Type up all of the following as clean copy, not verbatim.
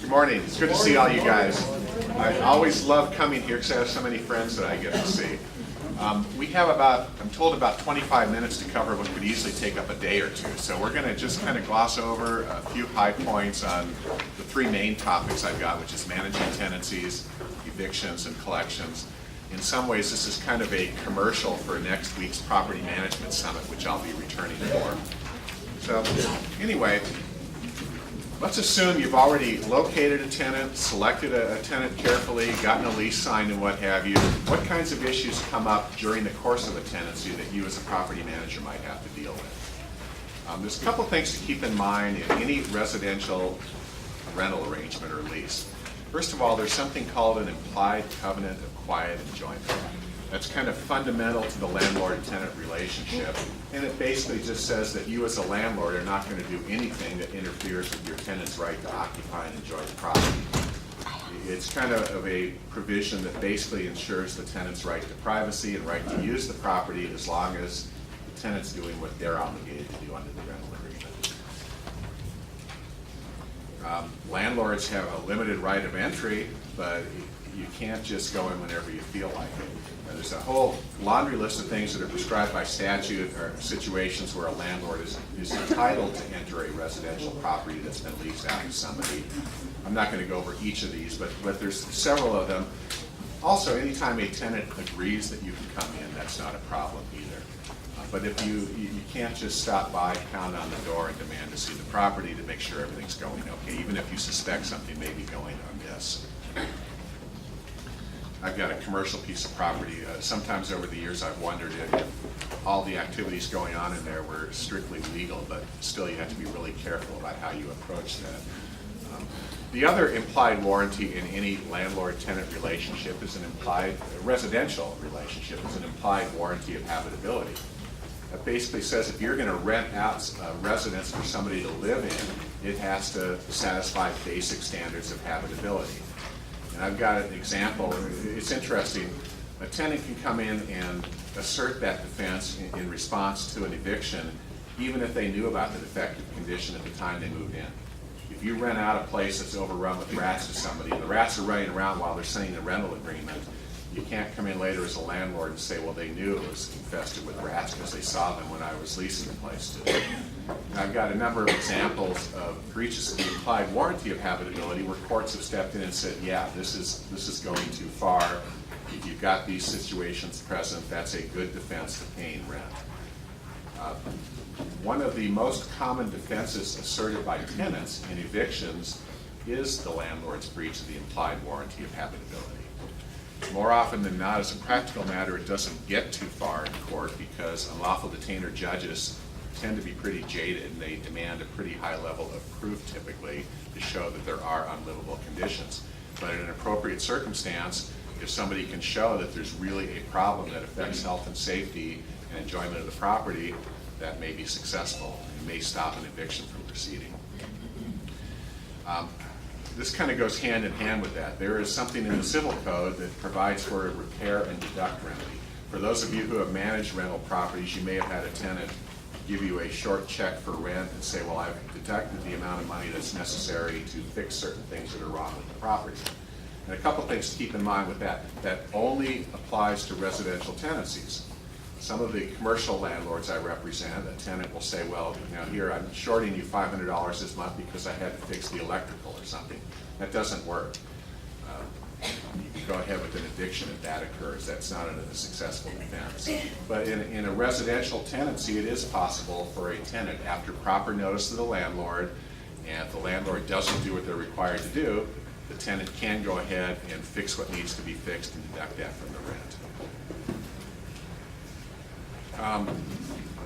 Good morning. It's good to see all you guys. I always love coming here because I have so many friends that I get to see. We have I'm told about 25 minutes to cover what could easily take up a day or two. So we're going to just kind of gloss over a few high points on the three main topics I've got, which is managing tenancies, evictions, and collections. In some ways, this is kind of a commercial for next week's Property Management Summit, which I'll be returning for. So anyway, let's assume you've already located a tenant, selected a tenant carefully, gotten a lease signed and what have you. What kinds of issues come up during the course of a tenancy that you as a property manager might have to deal with? There's a couple things to keep in mind in any residential rental arrangement or lease. First of all, there's something called an implied covenant of quiet enjoyment. That's kind of fundamental to the landlord-tenant relationship, and it basically just says that you as a landlord are not going to do anything that interferes with your tenant's right to occupy and enjoy the property. It's kind of a provision that basically ensures the tenant's right to privacy and right to use the property as long as the tenant's doing what they're obligated to do under the rental agreement. Landlords have a limited right of entry, but you can't just go in whenever you feel like it. There's a whole laundry list of things that are prescribed by statute or situations where a landlord is entitled to enter a residential property that's been leased out to somebody. I'm not going to go over each of these, but there's several of them. Also, anytime a tenant agrees that you can come in, that's not a problem either. But if you can't just stop by, pound on the door, and demand to see the property to make sure everything's going okay, even if you suspect something may be going amiss. I've got a commercial piece of property. Sometimes over the years I've wondered if all the activities going on in there were strictly legal, but still you have to be really careful about how you approach that. The other implied warranty in any landlord-tenant relationship is residential relationship is an implied warranty of habitability. It basically says if you're going to rent out a residence for somebody to live in, it has to satisfy basic standards of habitability. And I've got an example. It's interesting. A tenant can come in and assert that defense in response to an eviction, even if they knew about the defective condition at the time they moved in. If you rent out a place that's overrun with rats to somebody, and the rats are running around while they're signing a rental agreement, you can't come in later as a landlord and say, well, they knew it was infested with rats because they saw them when I was leasing the place to them. And I've got a number of examples of breaches of the implied warranty of habitability where courts have stepped in and said, yeah, this is going too far. If you've got these situations present, that's a good defense to paying rent. One of the most common defenses asserted by tenants in evictions is the landlord's breach of the implied warranty of habitability. More often than not, as a practical matter, it doesn't get too far in court because unlawful detainer judges tend to be pretty jaded and they demand a pretty high level of proof typically to show that there are unlivable conditions. But in an appropriate circumstance, if somebody can show that there's really a problem that affects health and safety and enjoyment of the property, that may be successful and may stop an eviction from proceeding. This kind of goes hand in hand with that. There is something in the Civil Code that provides for a repair and deduct remedy. For those of you who have managed rental properties, you may have had a tenant give you a short check for rent and say, well, I've deducted the amount of money that's necessary to fix certain things that are wrong with the property. And a couple things to keep in mind with that. That only applies to residential tenancies. Some of the commercial landlords I represent, a tenant will say, well, here I'm shorting you $500 this month because I had to fix the electrical or something. That doesn't work. You can go ahead with an eviction if that occurs. That's not a successful defense. But in a residential tenancy, it is possible for a tenant, after proper notice to the landlord, and if the landlord doesn't do what they're required to do, the tenant can go ahead and fix what needs to be fixed and deduct that from the rent.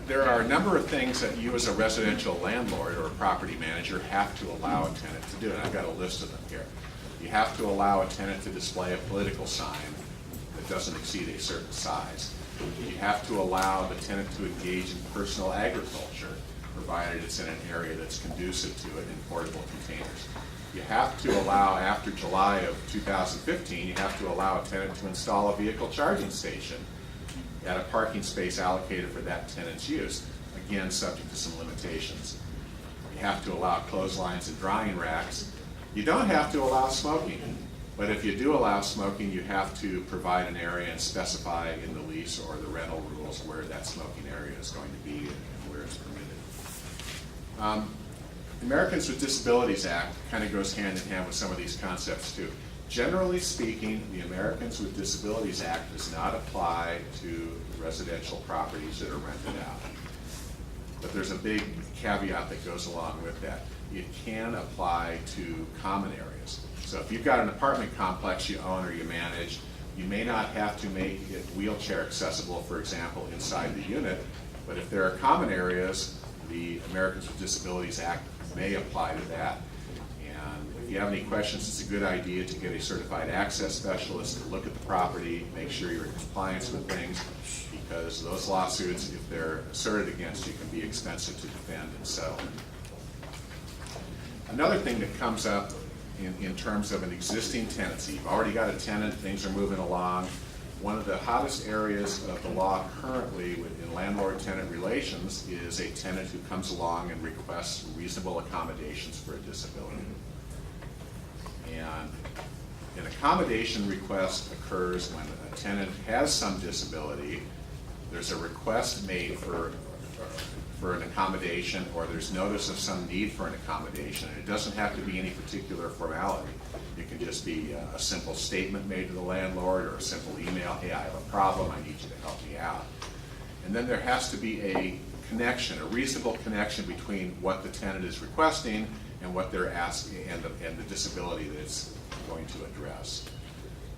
There are a number of things that you as a residential landlord or a property manager have to allow a tenant to do, and I've got a list of them here. You have to allow a tenant to display a political sign that doesn't exceed a certain size. You have to allow the tenant to engage in personal agriculture, provided it's in an area that's conducive to it in portable containers. You have to allow, after July of 2015, you have to allow a tenant to install a vehicle charging station at a parking space allocated for that tenant's use, again subject to some limitations. You have to allow clotheslines and drying racks You don't have to allow smoking, but if you do allow smoking, you have to provide an area and specify in the lease or the rental rules where that smoking area is going to be and where it's permitted. The Americans with Disabilities Act kind of goes hand in hand with some of these concepts too. Generally speaking, the Americans with Disabilities Act does not apply to residential properties that are rented out. But there's a big caveat that goes along with that. It can apply to common areas. So if you've got an apartment complex you own or you manage, you may not have to make it wheelchair accessible, for example, inside the unit, but if there are common areas, the Americans with Disabilities Act may apply to that. And if you have any questions, it's a good idea to get a certified access specialist to look at the property, make sure you're in compliance with things, because those lawsuits, if they're asserted against you, can be expensive to defend and settle. Another thing that comes up in terms of an existing tenancy, you've already got a tenant, things are moving along. One of the hottest areas of the law currently in landlord-tenant relations is a tenant who comes along and requests reasonable accommodations for a disability. And an accommodation request occurs when a tenant has some disability, there's a request made for an accommodation, or there's notice of some need for an accommodation. And it doesn't have to be any particular formality. It can just be a simple statement made to the landlord or a simple email, hey, I have a problem, I need you to help me out. And then there has to be a connection, a reasonable connection between what the tenant is requesting and what they're asking and the disability that it's going to address.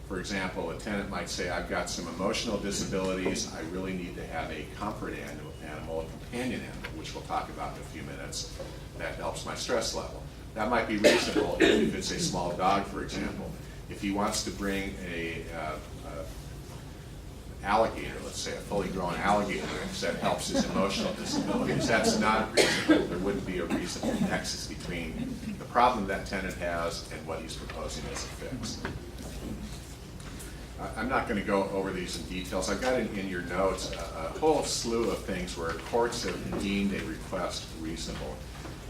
For example, a tenant might say, I've got some emotional disabilities, I really need to have a comfort animal, a companion animal, which we'll talk about in a few minutes, that helps my stress level. That might be reasonable if it's a small dog, for example. If he wants to bring an alligator, let's say a fully grown alligator, that helps his emotional disabilities, that's not reasonable. There wouldn't be a reasonable nexus between the problem that tenant has and what he's proposing as a fix. I'm not going to go over these in details. I've got in your notes a whole slew of things where courts have deemed a request reasonable.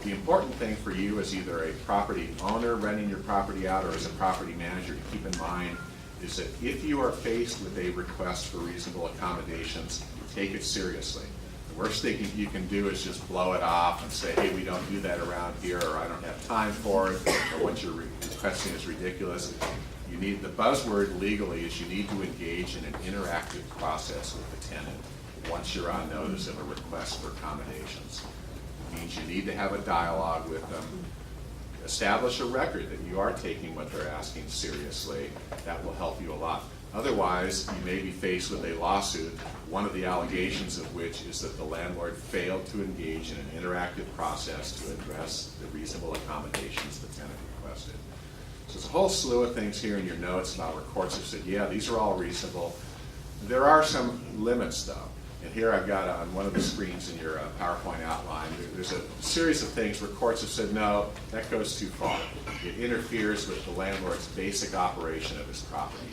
The important thing for you as either a property owner renting your property out or as a property manager to keep in mind is that if you are faced with a request for reasonable accommodations, take it seriously. The worst thing you can do is just blow it off and say, hey, we don't do that around here, or I don't have time for it, or what you're requesting is ridiculous. You need, the buzzword legally is you need to engage in an interactive process with the tenant once you're on notice of a request for accommodations. It means you need to have a dialogue with them, establish a record that you are taking what they're asking seriously. That will help you a lot. Otherwise, you may be faced with a lawsuit, one of the allegations of which is that the landlord failed to engage in an interactive process to address the reasonable accommodations the tenant requested. So there's a whole slew of things here in your notes about where courts have said, yeah, these are all reasonable. There are some limits, though. And here I've got on one of the screens in your PowerPoint outline, there's a series of things where courts have said, no, that goes too far. It interferes with the landlord's basic operation of his property.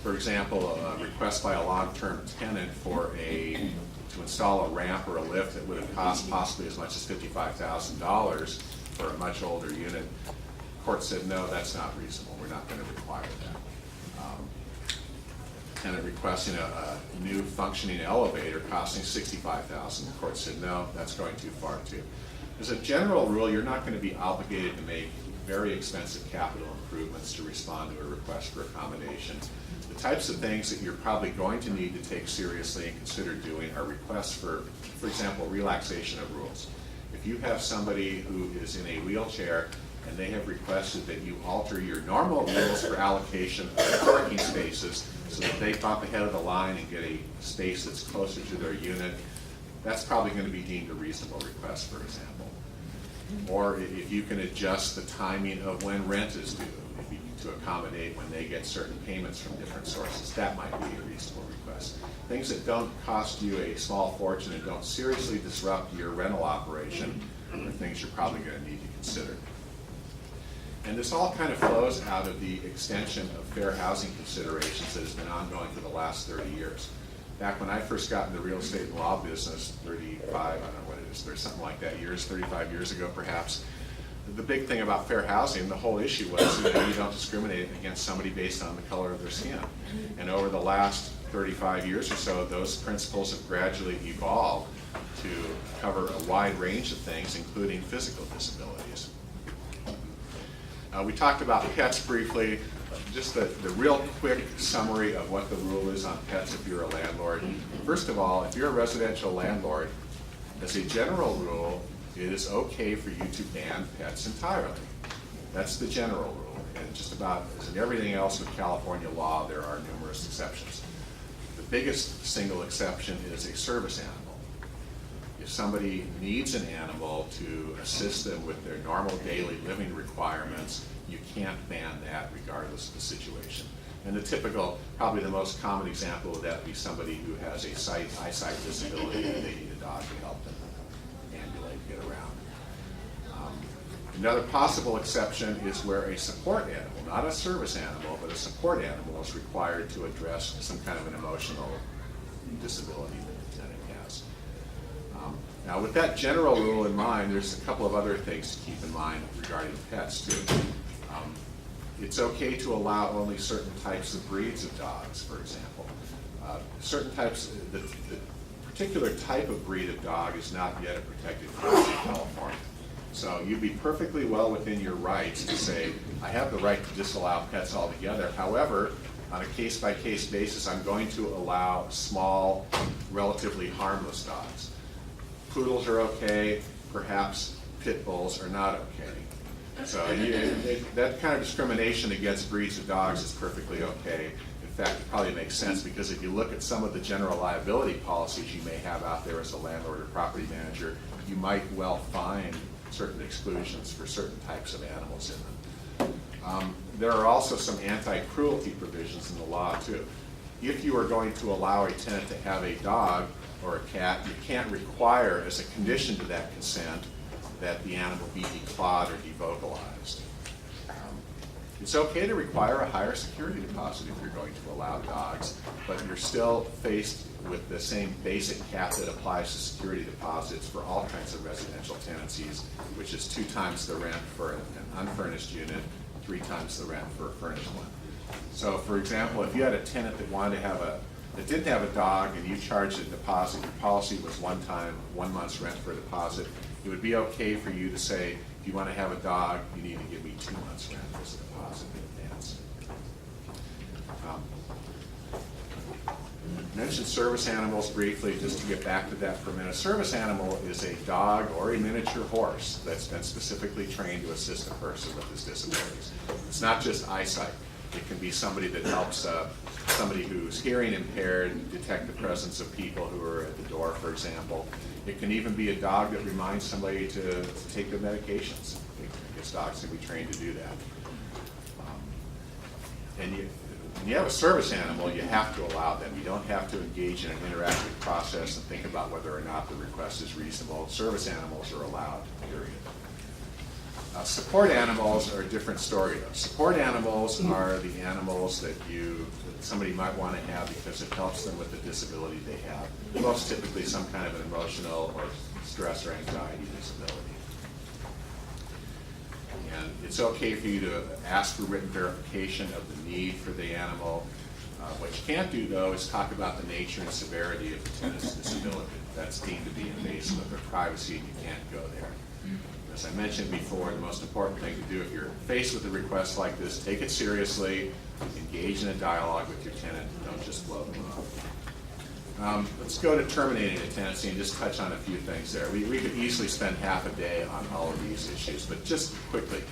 For example, a request by a long-term tenant to install a ramp or a lift that would have cost possibly as much as $55,000 for a much older unit. Court said, no, that's not reasonable. We're not going to require that. Tenant requesting a new functioning elevator costing $65,000. The court said, no, that's going too far too. As a general rule, you're not going to be obligated to make very expensive capital improvements to respond to a request for accommodation. The types of things that you're probably going to need to take seriously and consider doing are requests for example, relaxation of rules. If you have somebody who is in a wheelchair and they have requested that you alter your normal rules for allocation of parking spaces so that they bump ahead of the line and get a space that's closer to their unit, that's probably going to be deemed a reasonable request, for example. Or if you can adjust the timing of when rent is due, to accommodate when they get certain payments from different sources, that might be a reasonable request. Things that don't cost you a small fortune and don't seriously disrupt your rental operation are things you're probably going to need to consider. And this all kind of flows out of the extension of fair housing considerations that has been ongoing for the last 30 years. Back when I first got in the real estate and law business, 35, I don't know what it is, there's something like that years, 35 years ago perhaps, the big thing about fair housing, the whole issue was that you don't discriminate against somebody based on the color of their skin. And over the last 35 years or so, those principles have gradually evolved to cover a wide range of things, including physical disabilities. We talked about pets briefly. Just the real quick summary of what the rule is on pets if you're a landlord. First of all, if you're a residential landlord, as a general rule, it is okay for you to ban pets entirely. That's the general rule. And just about as in everything else with California law, there are numerous exceptions. The biggest single exception is a service animal. If somebody needs an animal to assist them with their normal daily living requirements, you can't ban that regardless of the situation. And the typical, probably the most common example of that would be somebody who has a eyesight disability and they need a dog to help them ambulate, get around. Another possible exception is where a support animal, not a service animal, but a support animal is required to address some kind of an emotional disability that the tenant has. Now with that general rule in mind, there's a couple of other things to keep in mind regarding pets too. It's okay to allow only certain types of breeds of dogs, for example. Certain types, the particular type of breed of dog is not yet a protected class in California. So you'd be perfectly well within your rights to say, I have the right to disallow pets altogether. However, on a case-by-case basis, I'm going to allow small, relatively harmless dogs. Poodles are okay, perhaps pit bulls are not okay. So that kind of discrimination against breeds of dogs is perfectly okay. In fact, it probably makes sense because if you look at some of the general liability policies you may have out there as a landlord or property manager, you might well find certain exclusions for certain types of animals in them. There are also some anti-cruelty provisions in the law too. If you are going to allow a tenant to have a dog or a cat, you can't require as a condition to that consent that the animal be declawed or devocalized. It's okay to require a higher security deposit if you're going to allow dogs, but you're still faced with the same basic cap that applies to security deposits for all kinds of residential tenancies, which is 2 times the rent for an unfurnished unit, 3 times the rent for a furnished one. So for example, if you had a tenant that wanted to have that didn't have a dog and you charged a deposit, your policy was 1 month's rent for a deposit, it would be okay for you to say, if you want to have a dog, you need to give me 2 months rent as a deposit in advance. I mentioned service animals briefly, just to get back to that for a minute. A service animal is a dog or a miniature horse that's been specifically trained to assist a person with his disabilities. It's not just eyesight. It can be somebody that helps somebody who's hearing impaired detect the presence of people who are at the door, for example. It can even be a dog that reminds somebody to take their medications. I guess dogs can be trained to do that. And when you have a service animal, you have to allow them. You don't have to engage in an interactive process and think about whether or not the request is reasonable. Service animals are allowed, period. Support animals are a different story though. Support animals are the animals that somebody might want to have because it helps them with the disability they have. Most typically some kind of an emotional or stress or anxiety disability. And it's okay for you to ask for written verification of the need for the animal. What you can't do though is talk about the nature and severity of the tenant's disability. That's deemed to be invasive of their privacy and you can't go there. As I mentioned before, the most important thing to do if you're faced with a request like this, take it seriously, engage in a dialogue with your tenant, don't just blow them off. Let's go to terminating a tenancy and just touch on a few things there. We could easily spend half a day on all of these issues, but just quickly.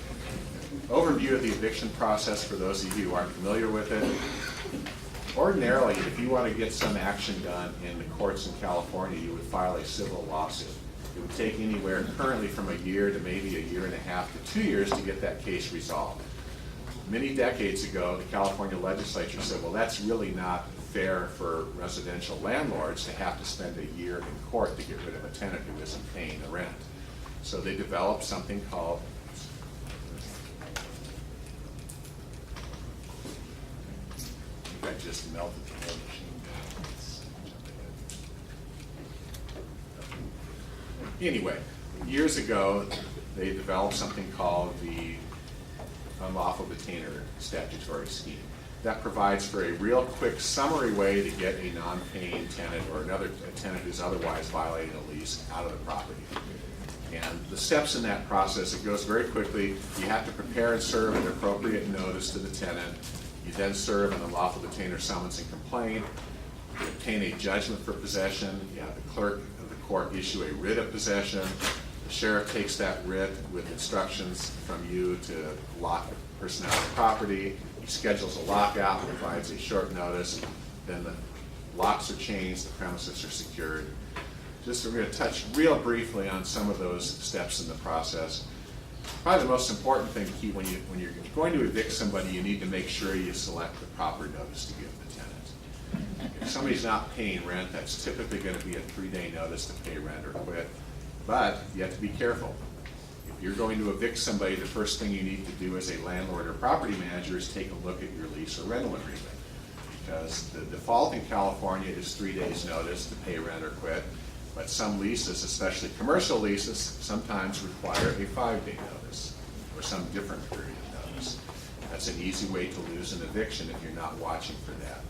Overview of the eviction process for those of you who aren't familiar with it. Ordinarily, if you want to get some action done in the courts in California, you would file a civil lawsuit. It would take anywhere currently from a year to maybe a year and a half to 2 years to get that case resolved. Many decades ago, the California legislature said, well, that's really not fair for residential landlords to have to spend a year in court to get rid of a tenant who isn't paying the rent. So they developed something called I just melted the machine. Anyway, years ago, they developed something called the unlawful detainer statutory scheme. That provides for a real quick summary way to get a non-paying tenant or a tenant who's otherwise violating a lease out of the property. And the steps in that process, it goes very quickly. You have to prepare and serve an appropriate notice to the tenant. You then serve an unlawful detainer summons and complaint. You obtain a judgment for possession. You have the clerk of the court issue a writ of possession. The sheriff takes that writ with instructions from you to lock the person out of the property. He schedules a lockout, provides a short notice. Then the locks are changed, the premises are secured. We're going to touch real briefly on some of those steps in the process. Probably the most important thing when you're going to evict somebody, you need to make sure you select the proper notice to give the tenant. If somebody's not paying rent, that's typically going to be a 3-day notice to pay rent or quit. But you have to be careful. If you're going to evict somebody, the first thing you need to do as a landlord or property manager is take a look at your lease or rental agreement. Because the default in California is 3 days notice to pay rent or quit. But some leases, especially commercial leases, sometimes require a 5-day notice or some different period of notice. That's an easy way to lose an eviction if you're not watching for that.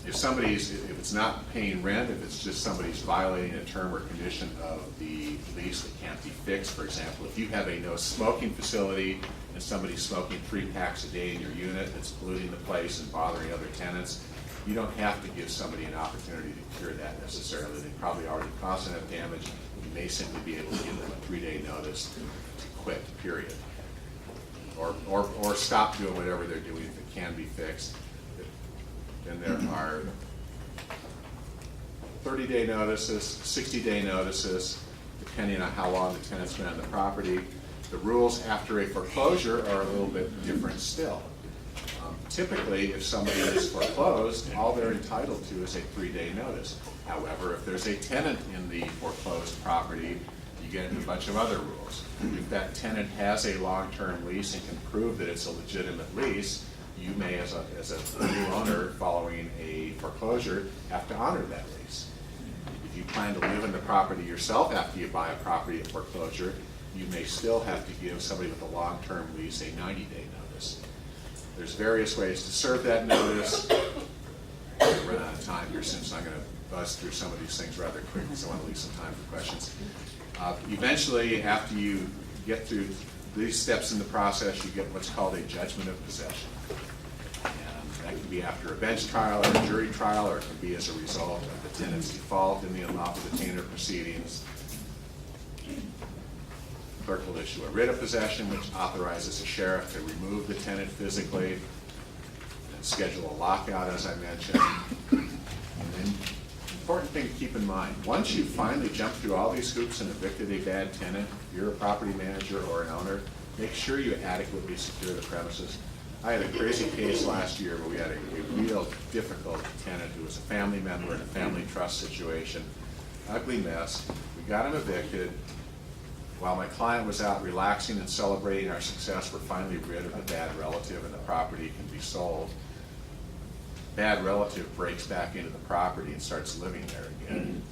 If it's not paying rent, if it's just somebody's violating a term or condition of the lease that can't be fixed, for example, if you have a no smoking facility and somebody's smoking 3 packs a day in your unit that's polluting the place and bothering other tenants, you don't have to give somebody an opportunity to cure that necessarily. They probably already caused enough damage. You may simply be able to give them a 3-day notice to quit, period. Or stop doing whatever they're doing if it can be fixed. Then there are 30-day notices, 60-day notices, depending on how long the tenant's been on the property. The rules after a foreclosure are a little bit different still. Typically, if somebody is foreclosed, all they're entitled to is a 3-day notice. However, if there's a tenant in the foreclosed property, you get into a bunch of other rules. If that tenant has a long-term lease and can prove that it's a legitimate lease, you may, as a new owner following a foreclosure, have to honor that lease. If you plan to live in the property yourself after you buy a property at foreclosure, you may still have to give somebody with a long-term lease a 90-day notice. There's various ways to serve that notice. I'm going to run out of time here since I'm going to buzz through some of these things rather quick, so I want to leave some time for questions. Eventually, after you get through these steps in the process, you get what's called a judgment of possession. And that can be after a bench trial or a jury trial, or it can be as a result of the tenant's default in the unlawful detainer proceedings. The clerk will issue a writ of possession, which authorizes the sheriff to remove the tenant physically and schedule a lockout, as I mentioned. And then, important thing to keep in mind, once you finally jump through all these hoops and evicted a bad tenant, if you're a property manager or an owner, make sure you adequately secure the premises. I had a crazy case last year where we had a real difficult tenant who was a family member in a family trust situation. Ugly mess. We got him evicted. While my client was out relaxing and celebrating our success, we're finally rid of a bad relative and the property can be sold. Bad relative breaks back into the property and starts living there again.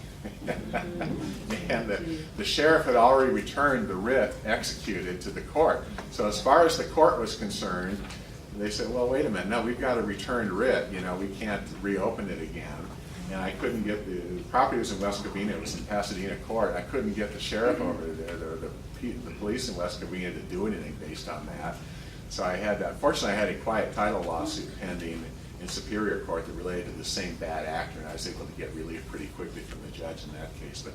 And the sheriff had already returned the writ executed to the court. So as far as the court was concerned, they said, well, wait a minute, no, we've got a returned writ, we can't reopen it again. And I couldn't get the property was in West Covina, it was in Pasadena court. I couldn't get the sheriff over there, the police in West Covina to do anything based on that. So I had, fortunately, I had a quiet title lawsuit pending in Superior Court that related to the same bad actor, and I was able to get relief pretty quickly from the judge in that case. But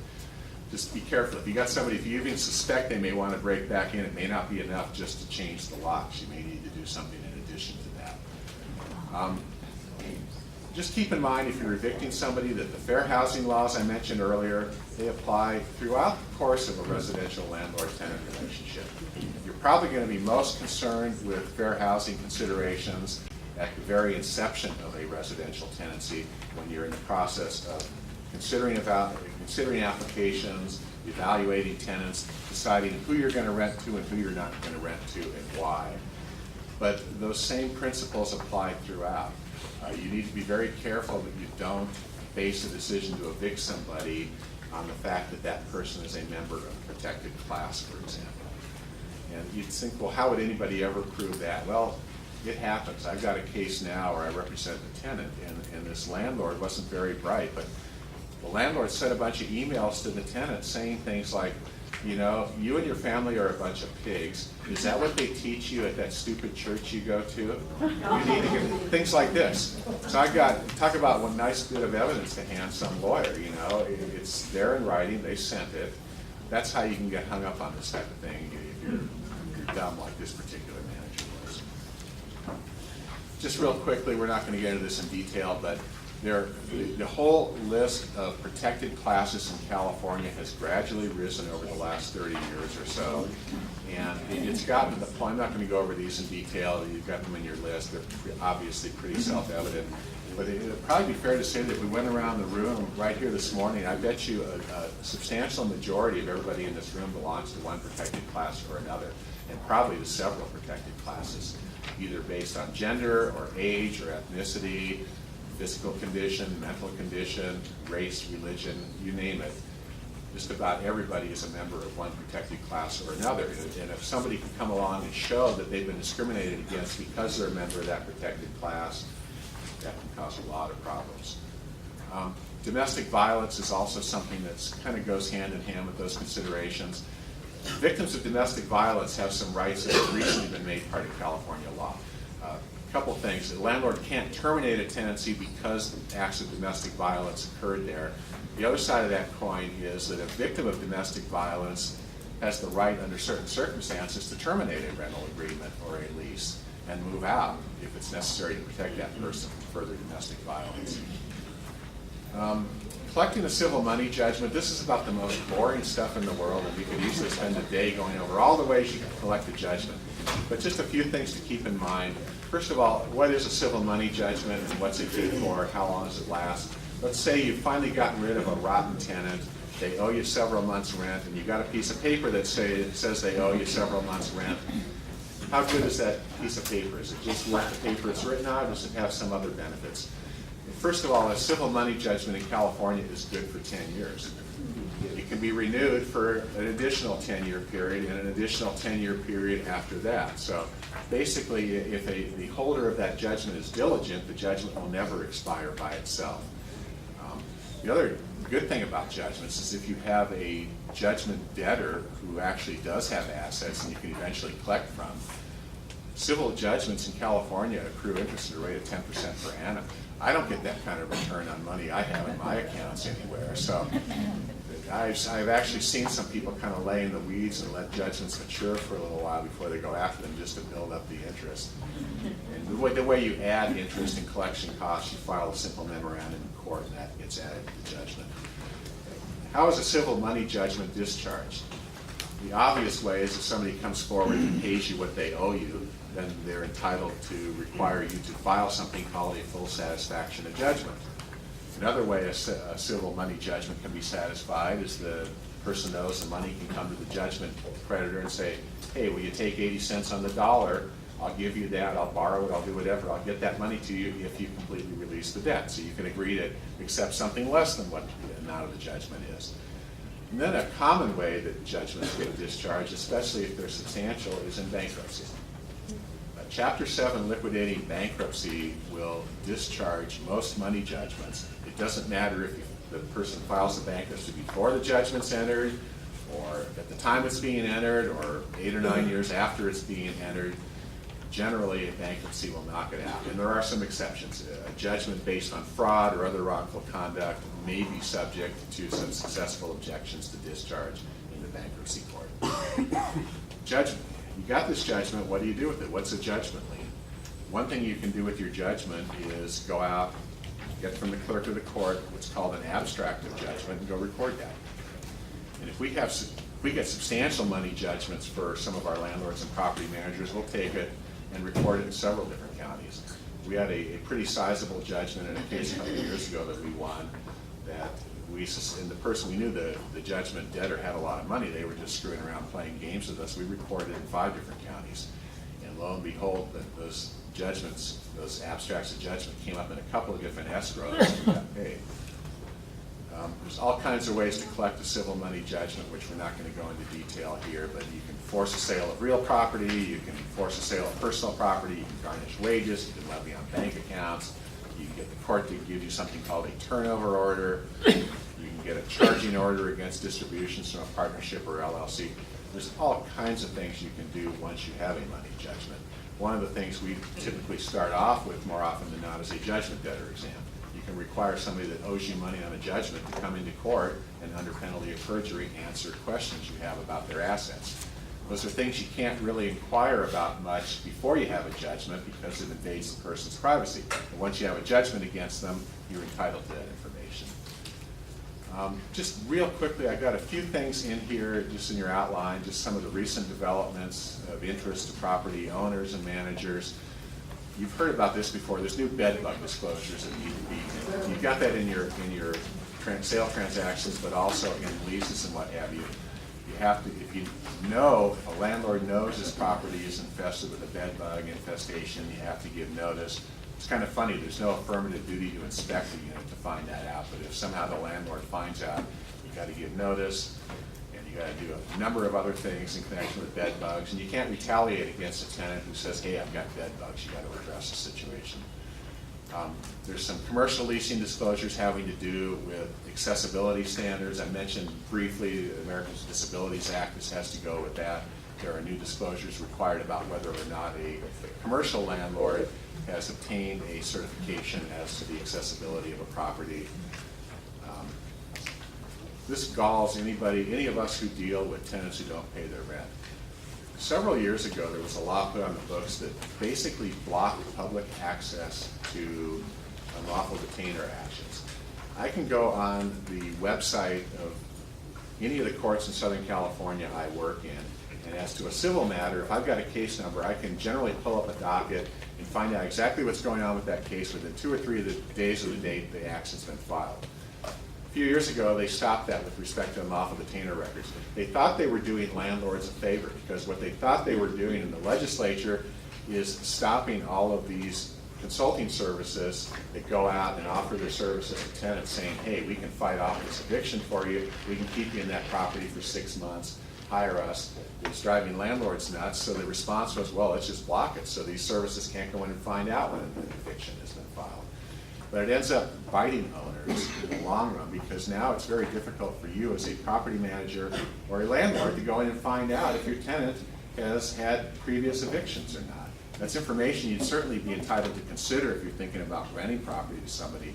just be careful. If you got somebody, if you even suspect they may want to break back in, it may not be enough just to change the locks. You may need to do something in addition to that. Just keep in mind, if you're evicting somebody, that the fair housing laws I mentioned earlier, they apply throughout the course of a residential landlord-tenant relationship. You're probably going to be most concerned with fair housing considerations at the very inception of a residential tenancy, when you're in the process of considering applications, evaluating tenants, deciding who you're going to rent to and who you're not going to rent to and why. But those same principles apply throughout. You need to be very careful that you don't base a decision to evict somebody on the fact that that person is a member of a protected class, for example. And you'd think, well, how would anybody ever prove that? Well, it happens. I've got a case now where I represent the tenant, and this landlord wasn't very bright, but the landlord sent a bunch of emails to the tenant saying things like, you know, you and your family are a bunch of pigs. Is that what they teach you at that stupid church you go to? You need to get things like this. So I got, talk about one nice bit of evidence to hand some lawyer, you know. It's there in writing, they sent it. That's how you can get hung up on this type of thing if you're dumb like this particular manager was. Just real quickly, we're not going to get into this in detail, but the whole list of protected classes in California has gradually risen over the last 30 years or so. And it's gotten to the point, I'm not going to go over these in detail, you've got them in your list, they're obviously pretty self-evident. But it would probably be fair to say that if we went around the room right here this morning, I bet you a substantial majority of everybody in this room belongs to one protected class or another, and probably to several protected classes, either based on gender or age or ethnicity, physical condition, mental condition, race, religion, you name it. Just about everybody is a member of one protected class or another. And if somebody can come along and show that they've been discriminated against because they're a member of that protected class, that can cause a lot of problems. Domestic violence is also something that kind of goes hand in hand with those considerations. Victims of domestic violence have some rights that have recently been made part of California law. Couple things. The landlord can't terminate a tenancy because acts of domestic violence occurred there. The other side of that coin is that a victim of domestic violence has the right under certain circumstances to terminate a rental agreement or a lease and move out if it's necessary to protect that person from further domestic violence. Collecting a civil money judgment, this is about the most boring stuff in the world, and you could easily spend a day going over all the ways you can collect a judgment. But just a few things to keep in mind. First of all, what is a civil money judgment and what's it good for? How long does it last? Let's say you've finally gotten rid of a rotten tenant. They owe you several months' rent, and you've got a piece of paper that says they owe you several months' rent. How good is that piece of paper? Is it just what the paper it's written on, or does it have some other benefits? First of all, a civil money judgment in California is good for 10 years. It can be renewed for an additional 10-year period and an additional 10-year period after that. So basically, if the holder of that judgment is diligent, the judgment will never expire by itself. The other good thing about judgments is if you have a judgment debtor who actually does have assets and you can eventually collect from, civil judgments in California accrue interest at a rate of 10% per annum. I don't get that kind of return on money I have in my accounts anywhere. So I've actually seen some people kind of lay in the weeds and let judgments mature for a little while before they go after them just to build up the interest. And the way you add interest and collection costs, you file a simple memorandum in court and that gets added to the judgment. How is a civil money judgment discharged? The obvious way is if somebody comes forward and pays you what they owe you, then they're entitled to require you to file something called a full satisfaction of judgment. Another way a civil money judgment can be satisfied is the person knows the money can come to the judgment creditor and say, hey, will you take 80 cents on the dollar? I'll give you that, I'll borrow it, I'll do whatever, I'll get that money to you if you completely release the debt. So you can agree to accept something less than what the amount of the judgment is. And then a common way that judgments get discharged, especially if they're substantial, is in bankruptcy. Chapter 7 liquidating bankruptcy will discharge most money judgments. It doesn't matter if the person files the bankruptcy before the judgment's entered, or at the time it's being entered, or 8 or 9 years after it's being entered. Generally, a bankruptcy will knock it out. And there are some exceptions. A judgment based on fraud or other wrongful conduct may be subject to some successful objections to discharge in the bankruptcy court. Judgment. You got this judgment, what do you do with it? What's a judgment lien? One thing you can do with your judgment is go out, get from the clerk of the court what's called an abstract of judgment and go record that. And if we get substantial money judgments for some of our landlords and property managers, we'll take it and record it in several different counties. We had a pretty sizable judgment in a case a couple of years ago that we won that and the person we knew, the judgment debtor had a lot of money. They were just screwing around playing games with us. We recorded it in 5 different counties. And lo and behold, those judgments, those abstracts of judgment came up in a couple of different escrows and got paid. There's all kinds of ways to collect a civil money judgment, which we're not going to go into detail here, but you can force a sale of real property, you can force a sale of personal property, you can garnish wages, you can levy on bank accounts, you can get the court to give you something called a turnover order, you can get a charging order against distributions from a partnership or LLC. There's all kinds of things you can do once you have a money judgment. One of the things we typically start off with more often than not is a judgment debtor exam. You can require somebody that owes you money on a judgment to come into court and under penalty of perjury answer questions you have about their assets. Those are things you can't really inquire about much before you have a judgment because it invades the person's privacy. But once you have a judgment against them, you're entitled to that information. Just real quickly, I've got a few things in here, just in your outline, just some of the recent developments of interest to property owners and managers. You've heard about this before. There's new bed bug disclosures that need to be. You've got that in your sale transactions, but also in leases and what have you. You have to, if you know, if a landlord knows his property is infested with a bed bug infestation, you have to give notice. It's kind of funny, there's no affirmative duty to inspect the unit to find that out, but if somehow the landlord finds out, you've got to give notice, and you got to do a number of other things in connection with bed bugs, and you can't retaliate against a tenant who says, hey, I've got bed bugs, you got to address the situation. There's some commercial leasing disclosures having to do with accessibility standards. I mentioned briefly the Americans with Disabilities Act. This has to go with that. There are new disclosures required about whether or not a commercial landlord has obtained a certification as to the accessibility of a property. This galls anybody, any of us who deal with tenants who don't pay their rent. Several years ago, there was a law put on the books that basically blocked public access to unlawful detainer actions. I can go on the website of any of the courts in Southern California I work in, and as to a civil matter, if I've got a case number, I can generally pull up a docket and find out exactly what's going on with that case within 2 or 3 of the days of the date the action's been filed. A few years ago, they stopped that with respect to unlawful detainer records. They thought they were doing landlords a favor because what they thought they were doing in the legislature is stopping all of these consulting services that go out and offer their services to tenants saying, hey, we can fight off this eviction for you, we can keep you in that property for 6 months, hire us. It's driving landlords nuts, so the response was, well, let's just block it so these services can't go in and find out when an eviction has been filed. But it ends up biting owners in the long run because now it's very difficult for you as a property manager or a landlord to go in and find out if your tenant has had previous evictions or not. That's information you'd certainly be entitled to consider if you're thinking about renting property to somebody.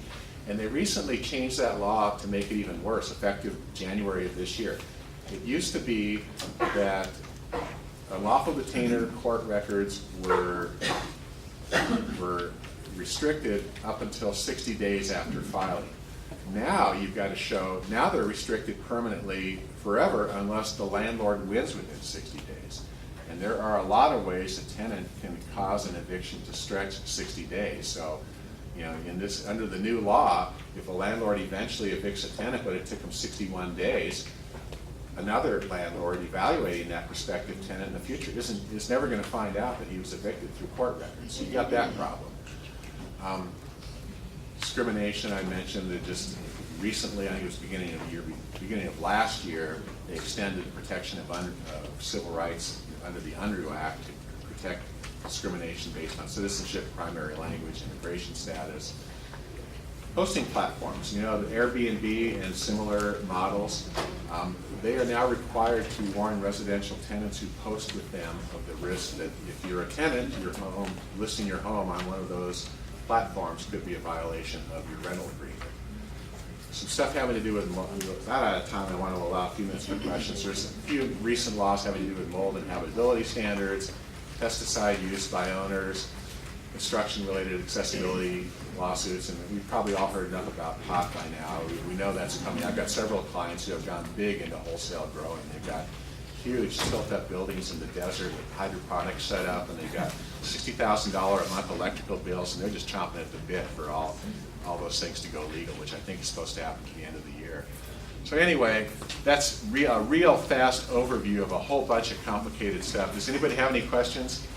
And they recently changed that law to make it even worse, effective January of this year. It used to be that unlawful detainer court records were restricted up until 60 days after filing. Now you've got to show, now they're restricted permanently forever unless the landlord wins within 60 days. And there are a lot of ways a tenant can cause an eviction to stretch 60 days. So, you know, in this, under the new law, if a landlord eventually evicts a tenant but it took him 61 days, another landlord evaluating that prospective tenant in the future is never going to find out that he was evicted through court records. So you got that problem. Discrimination, I mentioned that just recently, I think it was beginning of last year, they extended the protection of civil rights under the UNRU Act to protect discrimination based on citizenship, primary language, immigration status. Hosting platforms, you know, the Airbnb and similar models, they are now required to warn residential tenants who post with them of the risk that if you're a tenant, your home, listing your home on one of those platforms could be a violation of your rental agreement. Some stuff having to do with, not out of time, I want to allow a few minutes for questions. There's a few recent laws having to do with mold and habitability standards, pesticide use by owners, construction-related accessibility lawsuits, and we've probably all heard enough about pot by now. We know that's coming. I've got several clients who have gone big into wholesale growing. They've got huge tilt-up buildings in the desert with hydroponics set up, and they've got $60,000 a month electrical bills, and they're just chomping at the bit for all those things to go legal, which I think is supposed to happen at the end of the year. So anyway, that's a real fast overview of a whole bunch of complicated stuff. Does anybody have any questions?